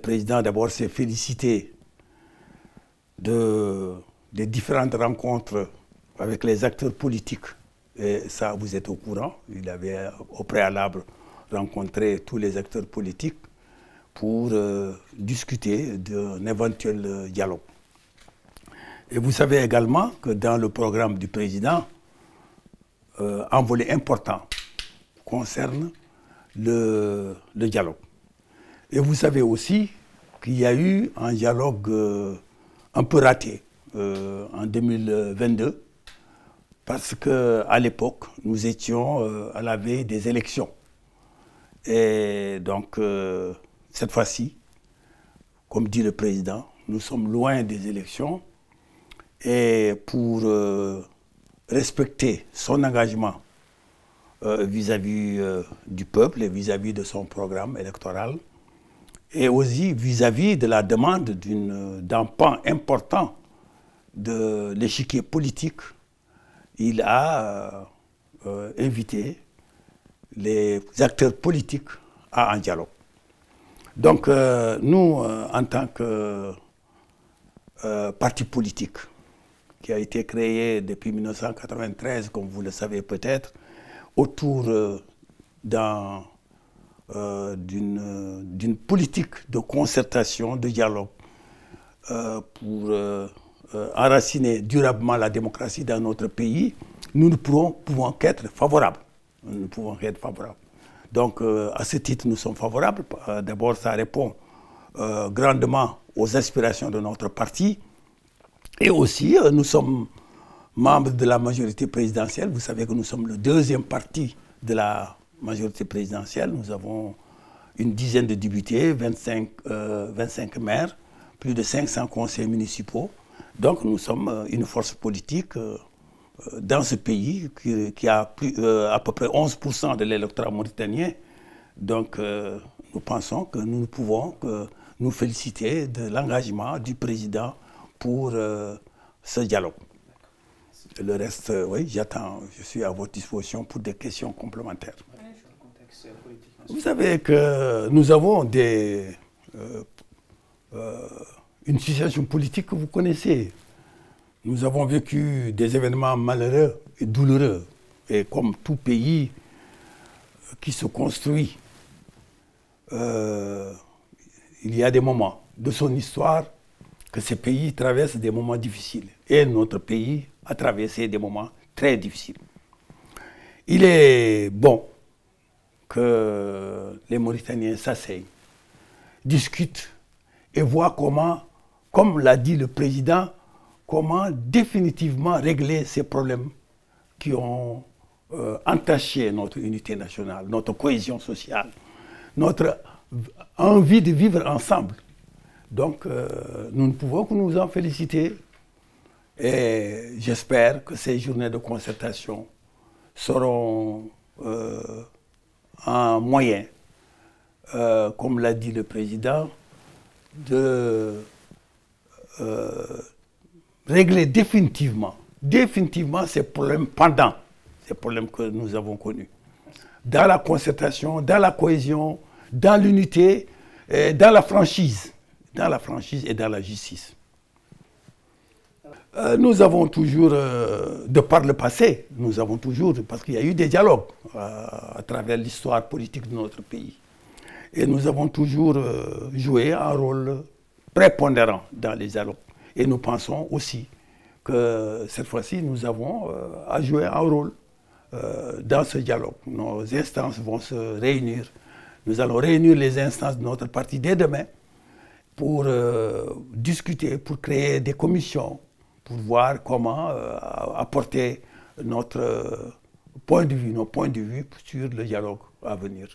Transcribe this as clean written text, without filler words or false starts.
président d'abord s'est félicité des différentes rencontres avec les acteurs politiques. Et ça, vous êtes au courant. Il avait au préalable rencontré tous les acteurs politiques pour discuter d'un éventuel dialogue. Et vous savez également que dans le programme du président, un volet important concerne le dialogue. Et vous savez aussi qu'il y a eu un dialogue un peu raté en 2022, parce qu'à l'époque, nous étions à la veille des élections. Et donc, cette fois-ci, comme dit le président, nous sommes loin des élections. Et pour respecter son engagement vis-à-vis du peuple et vis-à-vis de son programme électoral, et aussi vis-à-vis de la demande d'un pan important de l'échiquier politique, il a invité les acteurs politiques à un dialogue. Donc nous, en tant que parti politique, qui a été créé depuis 1993, comme vous le savez peut-être, autour d'une politique de concertation, de dialogue, pour enraciner durablement la démocratie dans notre pays, nous ne pouvons qu'être favorables. Nous ne pouvons qu'être favorables. Donc, à ce titre, nous sommes favorables. D'abord, ça répond grandement aux aspirations de notre parti. Et aussi, nous sommes membres de la majorité présidentielle. Vous savez que nous sommes le deuxième parti de la majorité présidentielle. Nous avons une dizaine de députés, 25 maires, plus de 500 conseils municipaux. Donc nous sommes une force politique dans ce pays qui a à peu près 11% de l'électorat mauritanien. Donc nous pensons que nous ne pouvons que nous féliciter de l'engagement du président pour ce dialogue. Le reste, oui, j'attends, je suis à votre disposition pour des questions complémentaires. Vous savez que nous avons une situation politique que vous connaissez. Nous avons vécu des événements malheureux et douloureux. Et comme tout pays qui se construit, il y a des moments de son histoire que ces pays traversent des moments difficiles. Et notre pays a traversé des moments très difficiles. Il est bon que les Mauritaniens s'asseyent, discutent et voient comment, comme l'a dit le président, comment définitivement régler ces problèmes qui ont entaché notre unité nationale, notre cohésion sociale, notre envie de vivre ensemble. Donc, nous ne pouvons que nous en féliciter et j'espère que ces journées de concertation seront un moyen, comme l'a dit le président, de régler définitivement ces problèmes pendants, ces problèmes que nous avons connus. Dans la concertation, dans la cohésion, dans l'unité, dans la franchise et dans la justice. Nous avons toujours, de par le passé, nous avons toujours, parce qu'il y a eu des dialogues à travers l'histoire politique de notre pays. Et nous avons toujours joué un rôle prépondérant dans les dialogues. Et nous pensons aussi que cette fois-ci, nous avons à jouer un rôle dans ce dialogue. Nos instances vont se réunir. Nous allons réunir les instances de notre parti dès demain pour discuter, pour créer des commissions, pour voir comment apporter notre point de vue, nos points de vue sur le dialogue à venir.